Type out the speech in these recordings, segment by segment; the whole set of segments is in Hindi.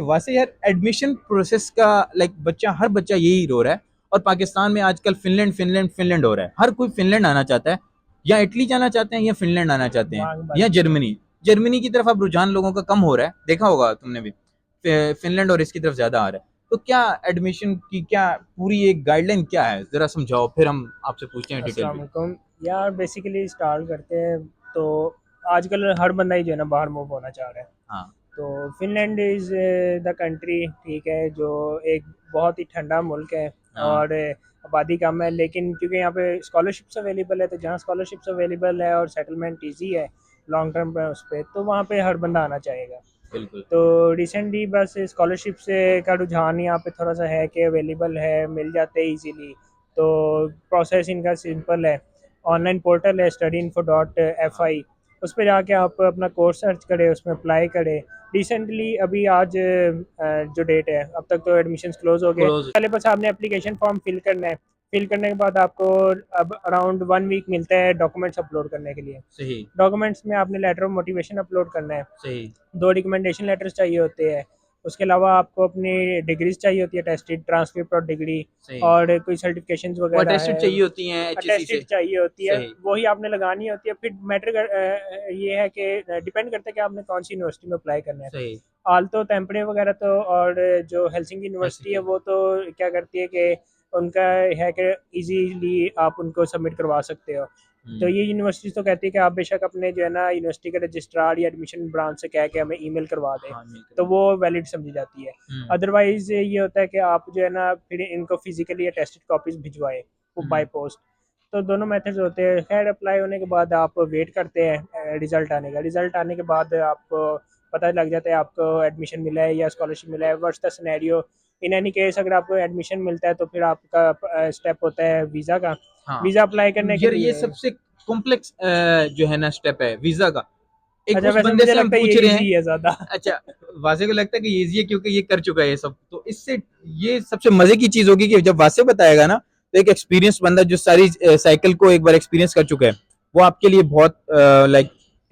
वैसे यार एडमिशन प्रोसेस का बच्चा हर बच्चा यही रो रहा है। और पाकिस्तान में आजकल फिनलैंड फिनलैंड फिनलैंड हो रहा है, हर कोई फिनलैंड आना चाहता है, या इटली जाना चाहते हैं, या फिनलैंड आना चाहते हैं, मांग या बढ़ गई है। जर्मनी। जर्मनी की तरफ अब रुझान लोगों का कम हो रहा है, देखा होगा तुमने भी। फिनलैंड और इसकी तरफ ज्यादा आ रहा है। तो क्या एडमिशन की क्या पूरी एक गाइडलाइन क्या है, जरा समझाओ, फिर हम आपसे पूछते हैं डिटेल अस्सलाम में। वालेकुम यार, बेसिकली स्टार्ट करते हैं। तो आजकल हर बंदा ही जो है ना बाहर मूव होना चाह रहा है। हाँ। तो फिनलैंड इज़ द कंट्री, ठीक है, जो एक बहुत ही ठंडा मुल्क है। हाँ। और आबादी कम है, लेकिन क्योंकि यहाँ पे स्कॉलरशिप्स अवेलेबल है, तो जहाँ स्कॉलरशिप्स अवेलेबल है और सेटलमेंट इजी है लॉन्ग टर्म पे उस पर, तो वहाँ पे हर बंदा आना चाहेगा। बिल्कुल। तो रिसेंटली बस स्कॉलरशिप से का रुझान यहाँ पे थोड़ा सा है कि अवेलेबल है, मिल जाते हैं इजीली। तो प्रोसेस इनका सिंपल है। ऑनलाइन पोर्टल है studyinfo.fi। उस पर जाके आप अपना कोर्स सर्च करें, उसमें अप्लाई करें। रिसेंटली अभी आज जो डेट है, अब तक तो एडमिशन्स क्लोज हो गए। क्लोज। पहले बस आपने एप्लीकेशन फॉर्म फिल करना है। फिल करने के बाद आपको अब अराउंड 1 वीक मिलता है डॉक्यूमेंट्स अपलोड करने के लिए। सही। डॉक्यूमेंट्स में आपने लेटर ऑफ मोटिवेशन अपलोड करना है। सही। 2 रिकमेंडेशन लेटर्स चाहिए होते हैं। उसके अलावा आपको अपनी डिग्रीज़ चाहिए होती है, अटेस्टेड ट्रांसक्रिप्ट और डिग्री। सही। और कोई सर्टिफिकेशंस वो वगैरह अटेस्टेड है, चाहिए होती हैं एचएससी से। अटेस्टेड चाहिए होती है। सही। वही आपने लगानी होती है। फिर ये है कि डिपेंड करता है कि आपने कौन सी यूनिवर्सिटी में अप्लाई करना है। सही। आल्तो, टेम्परे वगैरह तो, और जो हेल्सिंकी यूनिवर्सिटी है हेलसिंकी। वो तो क्या करती है कि उनका है कि इजीली आप उनको सबमिट करवा सकते हो। तो हम्म। ये यूनिवर्सिटी तो कहती है कि आप बेशक अपने जो है ना यूनिवर्सिटी के रजिस्ट्रार या एडमिशन ब्रांच से कह के हमें ईमेल करवा दें, हाँ, मेल तो करवा वो दें। वैलिड समझी जाती है। हम्म। अदरवाइज ये होता है कि आप जो है ना फिर इनको फिजिकली अटेस्टेड कॉपीज भिजवाएं वो बाय हम्म। पोस्ट। तो दोनों मेथड्स होते हैं। खैर, अप्लाई होने के बाद आप वेट करते हैं रिजल्ट आने का। रिजल्ट आने के बाद आपको पता लग जाता है आपको एडमिशन मिला है या स्कॉलरशिप मिला है। Worst the scenario, in any case अगर आपको एडमिशन मिलता है तो फिर आपका स्टेप होता है वीज़ा का। हाँ। वीज़ा अप्लाई करने के यार ये लिए। सबसे कॉम्प्लेक्स जो है ना स्टेप है वीजा का। एक अच्छा, उस वैसे बंदे मुझे से हम लगता है ये पूछ रहे हैं। इजी है ज़्यादा। अच्छा। वासे को लगता है कि ये इजी है क्योंकि ये कर चुका है ये सब, तो इससे ये सबसे मजे की चीज होगी कि जब वासे बताएगा ना, तो एक एक्सपीरियंस बंदा जो सारी साइकिल को एक बार एक्सपीरियंस कर चुका है, वो आपके लिए बहुत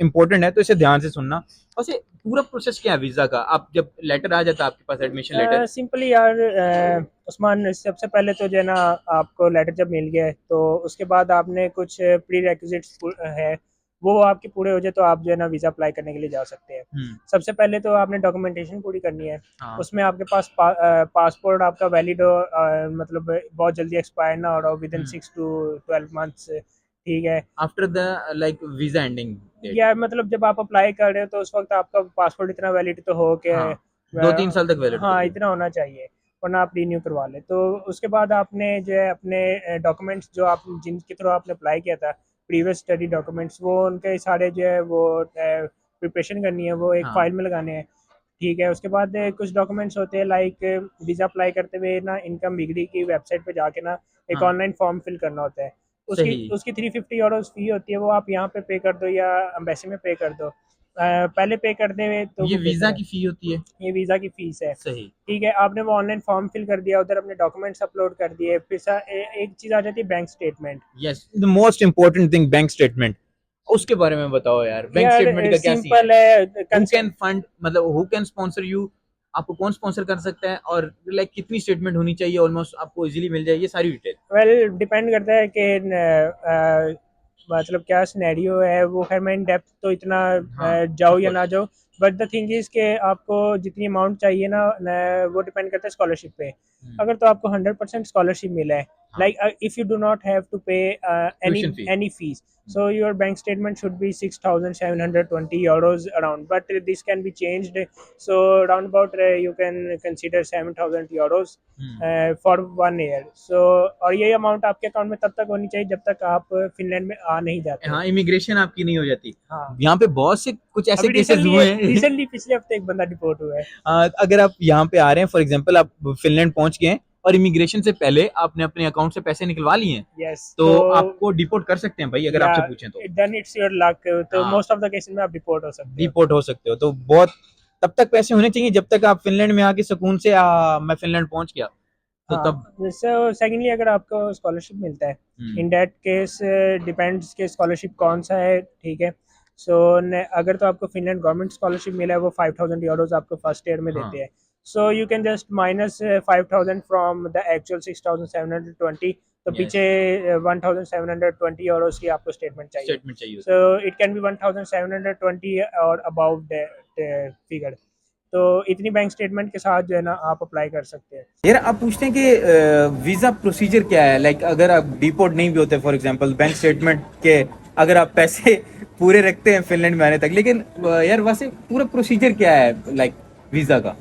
इंपॉर्टेंट है, तो इसे ध्यान से सुनना। वैसे पूरा प्रोसेस क्या है वीजा का, आप जब लेटर आ जाता है आपके पास, एडमिशन लेटर। सिंपली यार, उस्मान, सबसे पहले तो जो है ना आपको लेटर जब मिल गया है, तो उसके बाद आपने कुछ प्री रेक्विजिट्स है, वो आपके पूरे हो जाए तो आप जो है ना वीज़ा अप्लाई करने के लिए जा सकते हैं। हम्म। सबसे पहले तो आपने डॉक्यूमेंटेशन पूरी करनी है। हाँ। उसमें आपके पास पासपोर्ट आपका वैलिड हो, मतलब बहुत जल्दी एक्सपायर ना हो रहा हो, within hmm. 6 to 12 months, ठीक है। After the visa ending date. या मतलब जब आप अप्लाई कर रहे हो तो उस वक्त आपका पासपोर्ट इतना वैलिड तो हो कि हाँ, 2-3 साल तक वैलिड तो हाँ, हो। इतना होना चाहिए, वरना आप रीन्यू करवा लें। तो उसके बाद आपने जो है अपने डॉक्यूमेंट्स जो आप जिनके थ्रू आपने अप्लाई किया था, प्रीवियस स्टडी डॉक्यूमेंट्स, वो उनके सारे जो है वो प्रिपरेशन करनी है, वो एक हाँ। फ़ाइल में लगाने हैं। ठीक है। उसके बाद कुछ डॉक्यूमेंट्स होते हैं, लाइक वीज़ा अप्लाई करते हुए ना इनकम डिग्री की वेबसाइट पे जाके ना एक हाँ। ऑनलाइन फॉर्म फिल करना होता है। उसकी सही। उसकी 350 यूरोज़ फ़ी होती है, वो आप यहाँ पे कर दो या एम्बेसी में पे कर दो। पहले पे कर दें तो ये वो वीजा बेहतर है। की फी होती है। ये वीज़ा की फ़ीस है। सही। ठीक है, आपने वो ऑनलाइन फॉर्म फिल कर दिया, उधर अपने डॉक्यूमेंट्स अपलोड कर दिए, फिर एक चीज़ आ जाती है bank statement. Yes, the most important thing, bank statement. उसके बारे में बताओ यार, बैंक यार स्टेटमेंट का क्या सीन है। सिंपल है। हु कैन फंड, मतलब हु कैन स्पॉन्सर यू, आपको कौन स्पॉन्सर कर सकता है, और कितनी स्टेटमेंट होनी चाहिए ऑलमोस्ट आपको इजीली मिल जाए, ये सारी डिटेल। वेल, डिपेंड करता है कि मतलब क्या सिनेरियो है वो। खैर, मैं इन डेप्थ तो इतना हाँ। जाऊँ ऑफ या ना कोर्स। जाऊँ, बट द थिंग इज़ कि आपको जितनी अमाउंट चाहिए ना वो डिपेंड करता है स्कॉलरशिप पे। अगर तो आपको 100% स्कॉलरशिप मिला है, हाँ। Like if you do not have to pay any tuition fee. Any fees, so your bank statement should be 6,720 euros around, but this can be changed. So round about you can consider 7,000 euros for 1 year. So और ये अमाउंट आपके अकाउंट में तब तक होनी चाहिए जब तक आप फिनलैंड में आ नहीं जाते। हाँ, इमिग्रेशन आपकी नहीं हो जाती। हाँ। यहाँ पे बहुत से कुछ ऐसे अभी केसेस रिसेंटली हुए हैं। रिसेंटली पिछले हफ्ते एक बंदा डिपोर्ट हुआ है। अगर आप यहाँ पे आ रहे हैं, फॉर एग्जाम्पल आप फिनलैंड पहुंच गए हैं, और इमिग्रेशन से पहले आपने अपने अकाउंट से पैसे निकलवा लिए हैं, यस। तो तो आपको डिपोर्ट कर सकते हैं भाई, अगर या आपसे पूछें तो। Then it's your luck. तो हाँ, मोस्ट ऑफ द केसेस में आप डिपोर्ट हो सकते हो। डिपोर्ट हो सकते हो, तो बहुत तब तक पैसे होने चाहिए जब तक आप फिनलैंड में आके सुकून से मैं फिनलैंड पहुंच गया, तो तब। हाँ। सो सेकेंडली, अगर आपको स्कॉलरशिप मिलता है, हम्म। इन दैट केस डिपेंड्स के स्कॉलरशिप कौन सा है, ठीक है। सो अगर तो आपको फिनलैंड गवर्नमेंट स्कॉलरशिप मिला है, वो 5,000 यूरोज आपको फर्स्ट ईयर में देते हाँ। हैं। So you can just minus 5,000 from the actual 6,720. तो Yes. पीछे 1,720 euros की आपको स्टेटमेंट चाहिए. स्टेटमेंट चाहिए होता So it can be 1,720 और above that figure. तो इतनी बैंक स्टेटमेंट के साथ जो है ना आप अप्लाई कर सकते हैं. है। यार आप पूछते हैं कि वीजा प्रोसीजर क्या है, लाइक अगर आप डिपोर्ट नहीं भी होते फॉर एग्जांपल बैंक स्टेटमेंट के, अगर आप पैसे पूरे रखते हैं फिनलैंड में आने तक, लेकिन यार वैसे पूरा प्रोसीजर क्या है लाइक वीजा का?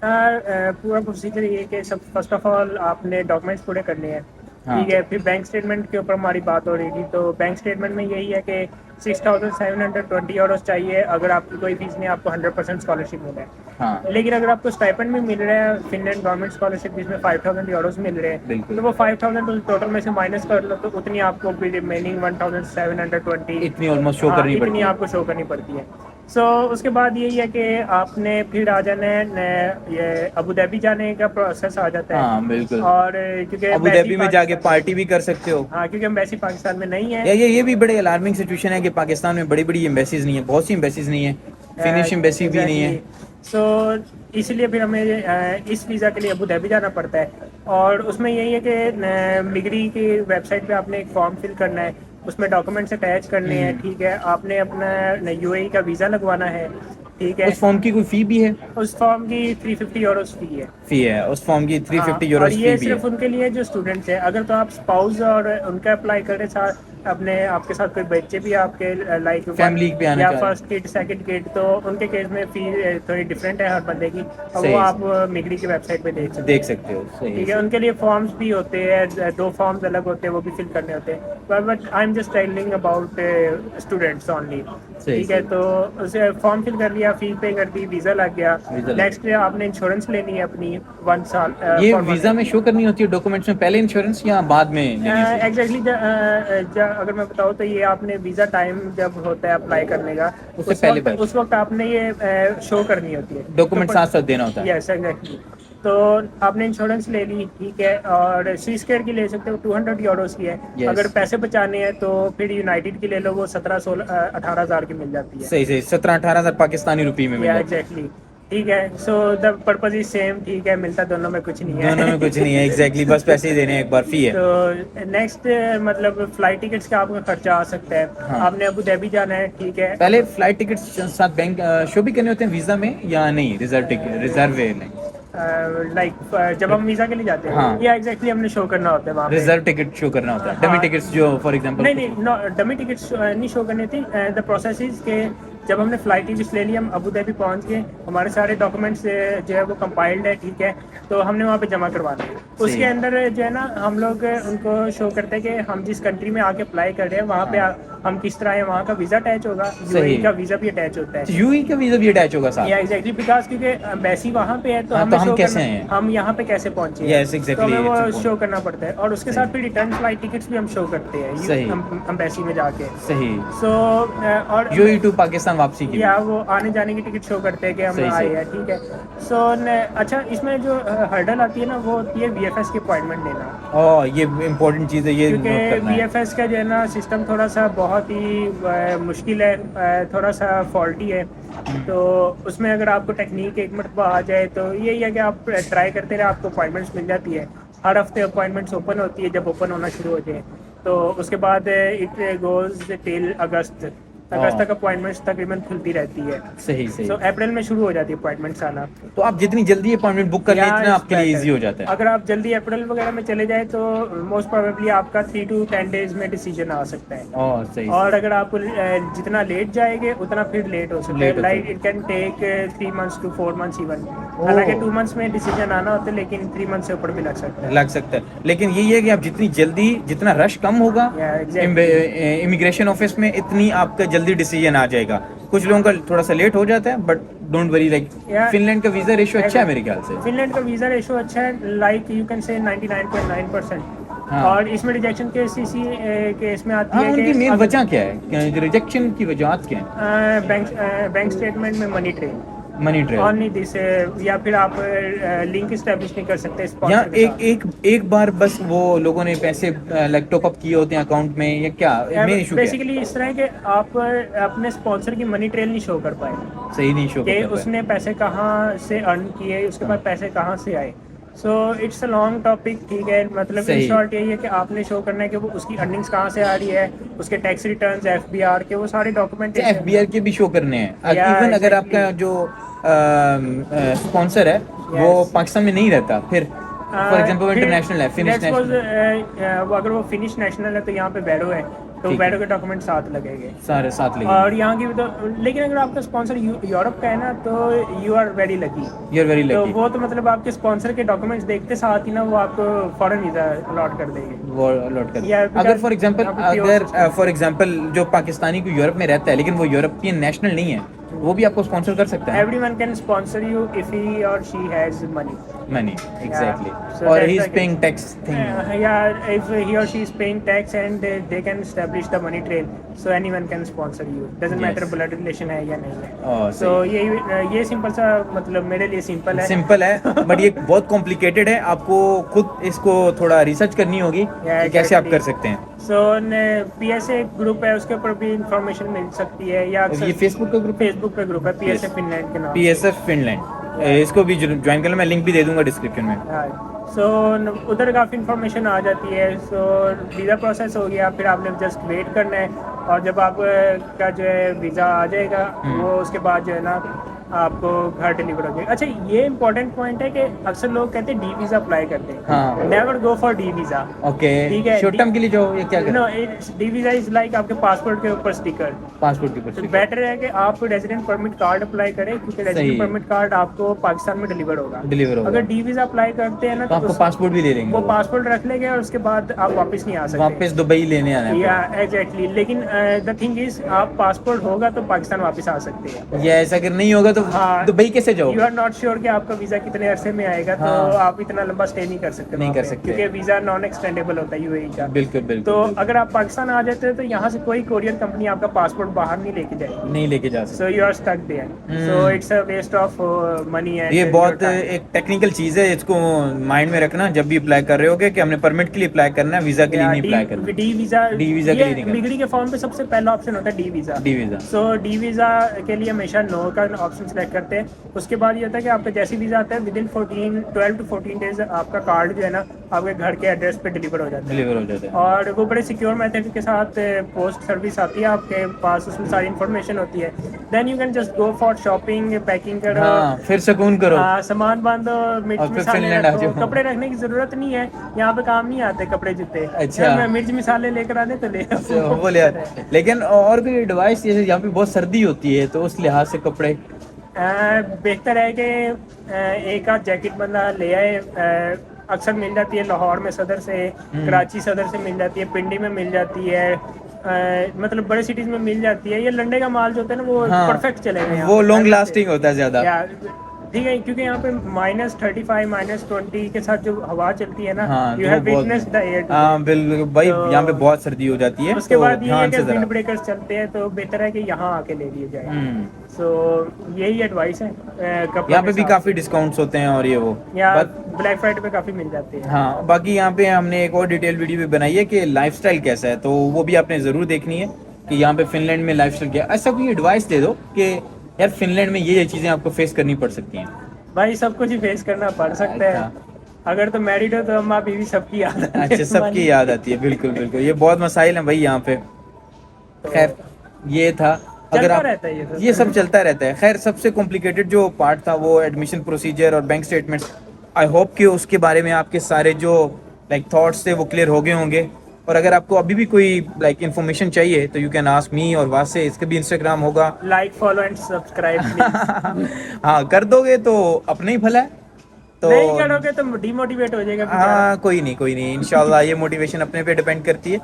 पूरा प्रोसीजर ये है कि सब फर्स्ट ऑफ ऑल आपने डॉक्यूमेंट्स पूरे करने हैं. हाँ. ठीक है, फिर बैंक स्टेटमेंट के ऊपर हमारी बात हो रही थी. तो बैंक स्टेटमेंट में यही है कि 6,720 euros चाहिए अगर आपकी कोई फीस नहीं, आपको 100% स्कॉलरशिप मिला है. हाँ लेकिन अगर आपको स्टाइपेंड में मिल रहा है फिनलैंड गवर्नमेंट स्कॉलरशिप जिसमें 5,000 euros मिल रहे हैं, बिल्कुल. तो वो 5,000 टोटल में से माइनस कर लो तो उतनी आपको रिमेनिंग 1,720 इतनी ऑलमोस्ट शो करनी पड़ती इतनी है. आपको शो करनी पड़ती है. सो उसके बाद यही है कि आपने फिर आ जाना है, ये अबू धाबी जाने का प्रोसेस आ जाता है. हाँ बिल्कुल. और क्योंकि अबू धाबी में जाके पार्टी भी कर सकते हो. हाँ, क्योंकि एम्बेसी पाकिस्तान में नहीं है. ये भी बड़े अलार्मिंग सिचुएशन है कि पाकिस्तान में बड़ी बड़ी एम्बेसीज नहीं है, बहुत सी एम्बेसीज नहीं है, फिनिश एम्बेसी भी नहीं है. सो इसलिए फिर हमें इस वीज़ा के लिए अबू धाबी जाना पड़ता है. और उसमें यही है कि मिगरी की वेबसाइट पे आपने एक फॉर्म फिल करना है, उसमें डॉक्यूमेंट्स अटैच करने हैं. ठीक है, आपने अपना यूएई का वीज़ा लगवाना है. ठीक है, उस फॉर्म की कोई फी भी है? उस फॉर्म की 350 euros फी है. फी है उस फॉर्म की 350 हाँ, और euros ये फी भी सिर्फ है. उनके लिए जो स्टूडेंट्स हैं. अगर तो आप स्पाउस और उनका अप्लाई करें साथ, अपने आपके साथ कोई बच्चे भी आपके लाइक फैमिली पे आना या चाहिए. फर्स्ट किड सेकंड किड, तो उनके केस में फी थोड़ी डिफरेंट है हर बंदे की. और सही. वो आप मिगरी की वेबसाइट पे देख सकते हो. सही. ठीक है, उनके लिए फॉर्म्स भी होते हैं, 2 फॉर्म्स अलग होते हैं, वो भी फिल करने होते हैं. But I am just telling about students only. ठीक है, तो उसे फॉर्म फिल कर लिया, फी पे कर दी, वीज़ा लग गया. नेक्स्ट आपने इंश्योरेंस लेनी है अपनी 1 साल. ये वीजा में शो करनी होती है डॉक्यूमेंट्स में पहले इंश्योरेंस या बाद में लेनी चाहिए? एग्जैक्टली अगर मैं बताऊँ तो ये आपने वीज़ा टाइम जब होता है अप्लाई करने का, उससे पहले उस वक्त आपने ये शो करनी होती है. डॉक्यूमेंट साथ साथ देना होता है. Yes exactly. तो आपने इंश्योरेंस ले ली. ठीक है, और स्विस केयर की ले सकते हो, 200 euros की है. Yes. अगर पैसे बचाने हैं तो फिर यूनाइटेड की ले लो, वो 17-18 हज़ार की मिल जाती है. सही 17-18 हजार पाकिस्तानी रुपये में मिल जाता है. एग्जैक्टली. ठीक है, so the purpose is same. ठीक है, मिलता दोनों में कुछ नहीं है. दोनों में कुछ नहीं है. एग्जैक्टली बस पैसे ही देने हैं, एक बार फी है. तो नेक्स्ट मतलब फ्लाइट टिकट्स का आपका खर्चा आ सकता है. हाँ. आपने अबू धाबी जाना है. ठीक है, पहले फ्लाइट टिकट्स साथ बैंक शो भी करने होते हैं वीजा में या नहीं? रिजर्व लाइक जब हम वीज़ा के लिए जाते हैं, हाँ. या एग्जैक्टली हमने शो करना होता है वहाँ पे. रिजर्व टिकट शो करना होता है. डमी हाँ. टिकट्स जो फॉर एग्जांपल नहीं, डमी टिकट्स नहीं शो करनी थी. द प्रोसेस इज के जब हमने फ्लाइट टिकट्स ले ली, हम अबू धाबी पहुंच गए, हमारे सारे डॉक्यूमेंट्स जो है वो कंपाइल्ड है. ठीक है, तो हमने वहाँ पे जमा करवाना है. उसके अंदर जो है ना हम लोग उनको शो करते हैं कि हम जिस कंट्री में आके अप्लाई कर रहे हैं वहाँ पे हम किस तरह है, वहाँ का वीज़ा अटैच होगा, यूएई का वीज़ा भी अटैच होता है. यूएई का वीजा भी अटैच होगा साथ? या एग्जैक्टली, बिकॉज क्योंकि एम्बेसी वहाँ पे है, तो हाँ, हमें तो हम शो कैसे करना, हैं? हम यहाँ पे कैसे पहुँचे. Yes, exactly, तो हमें it's वो important. शो करना पड़ता है. और उसके साथ फिर रिटर्न फ्लाइट टिकट्स भी हम शो करते सही. हैं एम्बेसी में जाके. सही. सो और यूएई टू पाकिस्तान वापसी की या वो आने जाने की टिकट शो करते हैं कि हम सही, आए सही. हैं. ठीक है, सो अच्छा, इसमें जो हर्डल आती है ना वो होती है वीएफएस की अपॉइंटमेंट लेना. ओह, ये इम्पोर्टेंट चीज़ है, ये नोट क्योंकि करना है. वीएफएस का जो है ना सिस्टम थोड़ा सा बहुत ही मुश्किल है, थोड़ा सा फॉल्टी है. तो उसमें अगर आपको टेक्निक एक मरतबा आ जाए तो यही है कि आप ट्राई करते रहे, आपको अपॉइंटमेंट्स मिल जाती है. हर हफ्ते अपॉइंटमेंट्स ओपन होती है. जब ओपन होना शुरू हो जाए तो उसके बाद इट गोज टिल अगस्त तक अपॉइंटमेंट्स तकरीबन खुलती रहती है. सही. सो अप्रैल में शुरू हो जाती है अपॉइंटमेंट्स आना. तो आप जितनी जल्दी अपॉइंटमेंट बुक कर लें Yeah, इतना आपके लिए it's इजी हो जाता है. अगर आप जल्दी अप्रैल वगैरह में चले जाए तो मोस्ट प्रोबेबली आपका 3 to 10 डेज में डिसीजन आ सकता है. ओह, सही. और अगर आप जितना लेट जाएंगे उतना फिर लेट हो सकता Late है. हो like it can take 3 months to 4 months even. हालांकि 2 months में डिसीजन आना होता है, लेकिन 3 months से ऊपर भी लग सकता है. लग सकता है, लेकिन यही है कि आप जितनी जल्दी, जितना रश कम होगा Yeah, exactly. इमिग्रेशन ऑफिस में, इतनी आपका जल्दी डिसीजन आ जाएगा. कुछ लोगों का थोड़ा सा लेट हो जाता है, but don't worry, like Yeah. Finland का वीजा रेशियो अच्छा है मेरे ख्याल से. फिनलैंड का वीज़ा रेशो अच्छा है, लाइक यू कैन से 99.9%. हाँ. और इसमें रिजेक्शन केस इसी केस में आती हाँ, है उनकी कि मेन वजह क्या है, रिजेक्शन की वजह क्या है? बैंक स्टेटमेंट में money trail. Money trail. Only this, या फिर आप लिंक इस्टेब्लिश नहीं कर सकते यहाँ स्पॉन्सर के साथ। एक बार बस वो लोगों ने पैसे लाइक टॉप अप किए होते हैं अकाउंट में, या क्या मेन इशू क्या है? बेसिकली इस तरह है कि आप अपने स्पॉन्सर की मनी ट्रेल नहीं शो कर पाए सही नहीं शो कि कर पाए। उसने पैसे कहाँ से अर्न किए, उसके हाँ। पास पैसे कहाँ से आए। सो इट्स अ लॉन्ग टॉपिक, ठीक है। मतलब इन सही। शॉर्ट यही है कि आपने शो करना है कि वो उसकी अर्निंग्स कहाँ से आ रही है, उसके टैक्स रिटर्न्स, एफबीआर के वो सारे डॉक्यूमेंटेशन। एफबीआर के भी शो करने हैं या इवन अगर एग्जैक्टली। आपका जो स्पॉन्सर है वो यस। पाकिस्तान में नहीं रहता, फिर फॉर एग्जांपल वो इंटरनेशनल है, फिनिश लेट्स सपोज नेशनल, वो अगर वो फिनिश नेशनल है तो यहाँ पे बैरो है, तो ठीक बैरो है। के डॉक्यूमेंट साथ लगेंगे। सारे साथ लेंगे। और यहाँ की भी तो, लेकिन अगर आपका स्पॉन्सर यूरोप का है ना, तो you are very lucky. You are very तो लकी। वो तो मतलब आपके स्पॉन्सर के डॉक्यूमेंट्स देखते साथ ही ना वो आपको फॉरेन वीजा अलॉट कर देंगे। वो अलॉट कर। या अगर फॉर एग्जांपल अगर system। फॉर एग्जांपल जो पाकिस्तानी को यूरोप में रहता है लेकिन वो यूरोपियन नेशनल नहीं है, वो भी आपको स्पॉन्सर कर सकता है। Everyone can sponsor you if he और she has money. Money exactly. So और that's he is the paying tax thing. Yeah, if he or she is paying tax and they can establish the money trail, so anyone can sponsor you. Doesn't matter Yes. blood relation है या नहीं है। Oh, So ये सिंपल सा, मतलब मेरे लिए सिंपल है। सिंपल है बट ये बहुत कॉम्प्लिकेटेड है, आपको खुद इसको थोड़ा रिसर्च करनी होगी कि कैसे आप कर सकते हैं। सो PSA ग्रुप है, उसके ऊपर भी इंफॉर्मेशन मिल सकती है, या ये फेसबुक का ग्रुप, फेसबुक पे ग्रुप है PSA फिनलैंड के नाम से। पीएसएफ फिनलैंड, इसको भी ज्वाइन करना, मैं लिंक भी दे दूंगा डिस्क्रिप्शन में। सो उधर काफ़ी इन्फॉर्मेशन आ जाती है। सो वीज़ा प्रोसेस हो गया, फिर आपने जस्ट वेट करना है, और जब आपका जो है वीज़ा आ जाएगा, वो उसके बाद जो है ना आपको घर डिलीवर हो जाएगा। अच्छा, ये इंपॉर्टेंट पॉइंट है कि अक्सर लोग कहते हैं डी वीज़ा अप्लाई करते हैं। हाँ। Never go for D visa. Okay, ठीक है। शॉर्ट टर्म के लिए जो ये क्या नो, करें? डी वीज़ा इज लाइक आपके पासपोर्ट के ऊपर स्टिकर। पासपोर्ट की तो पर्ची। बेटर है कि आप रेजिडेंट परमिट कार्ड अप्लाई करें, क्योंकि रेजिडेंट परमिट कार्ड आपको पाकिस्तान में डिलीवर होगा। डिलीवर होगा। अगर डी वीज़ा अप्लाई करते हैं ना, तो आपको पासपोर्ट भी दे देंगे वो पासपोर्ट रख लेंगे और उसके बाद आप वापस नहीं आ सकते। वापस दुबई लेने आना है। या एग्जैक्टली। लेकिन द थिंग इज, आप पासपोर्ट होगा तो पाकिस्तान वापस आ सकते हैं। या ऐसा अगर नहीं होगा तो हाँ। दुबई कैसे जाओगे? यू आर नॉट श्योर कि आपका वीजा कितने अरसे में आएगा, तो हाँ। आप इतना लंबा स्टे नहीं कर सकते नहीं वहाँ कर पे, सकते। क्योंकि वीजा नॉन एक्सटेंडेबल होता है यूएई का। बिल्कुल बिल्कुल। तो अगर आप पाकिस्तान आ जाते हैं तो यहाँ से कोई कोरियर कंपनी आपका पासपोर्ट बाहर नहीं लेके जाएगी। नहीं लेके जा सकते। So you are stuck there. So it's a waste of money and ये बहुत एक टेक्निकल चीज है, इसको माइंड में रखना जब भी अप्लाई कर रहे होगे कि हमने परमिट के लिए अप्लाई करना है, वीजा के लिए नहीं अप्लाई करना। डी वीजा डी वीजा के लिए नहीं करना। डिग्री के फॉर्म पे सबसे पहला ऑप्शन होता है D visa. D visa. So D visa के लिए हमेशा नो का ऑप्शन सेलेक्ट करते हैं। उसके बाद ये होता है कि आपका जैसी वीजा आता है, विद इन 12 to 14 डेज आपका कार्ड जो है ना आपके घर के एड्रेस पे डिलीवर हो जाता है। डिलीवर हो जाता है। और वो बड़े सिक्योर मेथड के साथ पोस्ट सर्विस आती है आपके पास, उसमें सारी इन्फॉर्मेशन होती है। Then you can just go for shopping, packing करो। हाँ, फिर सुकून करो। सामान बांधो, मिर्च और फिर मसाले फिनलैंड आ रखो। जाओ। कपड़े रखने की जरूरत नहीं है, यहाँ पे काम नहीं आते कपड़े जूते। अच्छा। मैं मिर्च मसाले लेकर आने तो ले आओ। बोले यार, लेकिन और कोई एडवाइस, जैसे यहाँ पे बहुत सर्दी होती है तो उस लिहाज से कपड़े बेहतर है कि एक आध जैकेट बंदा ले आए। अक्सर मिल जाती है लाहौर में सदर से, कराची सदर से मिल जाती है, पिंडी में मिल जाती है, मतलब बड़े सिटीज में मिल जाती है। ये लंडे का माल जो होता है ना, वो हाँ, परफेक्ट चलेगा यहाँ वो पे। लॉन्ग लास्टिंग होता है ज्यादा। ठीक है, क्योंकि यहाँ पे -35 -20 के साथ जो हवा चलती है ना, हाँ, यू तो हैव वो बहुत- विटनेस द एयर। हाँ बिल्कुल भाई, तो- यहाँ पे बहुत सर्दी हो जाती है। उसके तो बाद ये है ध्यान कि से विंड जरा। ब्रेकर्स चलते हैं, तो बेहतर है कि यहाँ आके ले लिए जाए। सो यही एडवाइस है। यहाँ पे भी काफी डिस्काउंट्स होते हैं और ये वो या But- ब्लैक फ्राइडे पे काफी मिल जाते हैं। हाँ, बाकी यहाँ पे हमने एक और डिटेल वीडियो भी बनाई है कि लाइफस्टाइल कैसा है, तो वो भी आपने जरूर देखनी है कि यहाँ पे फिनलैंड में लाइफस्टाइल क्या है। ऐसा कोई एडवाइस दे दो कि यार फिनलैंड में ये चीजें आपको फेस करनी पड़ सकती हैं। भाई सब कुछ ही फेस करना पड़ सकता है। अगर तो मैरिड हो तो अम्मा बीवी सबकी याद आती है। अच्छा, सबकी याद आती है। बिल्कुल बिल्कुल, ये बहुत मसाइल हैं भाई यहाँ पे। खैर, ये था। अगर चलता आप रहता है ये सब चलता रहता है। खैर, सबसे कॉम्प्लिकेटेड जो पार्ट था वो एडमिशन प्रोसीजर और बैंक स्टेटमेंट्स। आई होप कि उसके बारे में आपके सारे जो लाइक थॉट्स थे वो क्लियर हो गए होंगे। और अगर आपको अभी भी कोई लाइक इन्फॉर्मेशन चाहिए तो यू कैन आस्क मी और वासे। इसका भी इंस्टाग्राम होगा। Like, follow and subscribe. हाँ, कर दोगे तो अपना ही भला है। तो नहीं करोगे तो डिमोटिवेट हो जाएगा बेचारा। हाँ, कोई नहीं इंशाल्लाह ये मोटिवेशन अपने पे डिपेंड करती है।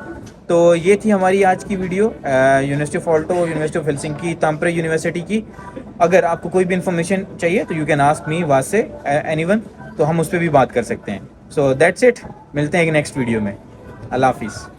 तो ये थी हमारी आज की video university of Aalto, university of Helsinki, Tampere university की। अगर आपको कोई भी इन्फॉर्मेशन चाहिए तो यू कैन आस्क मी, वासे, एनीवन, तो हम उस पर भी बात कर सकते हैं। सो दैट्स इट, मिलते हैं एक नेक्स्ट वीडियो में। अल्लाह हाफिज़।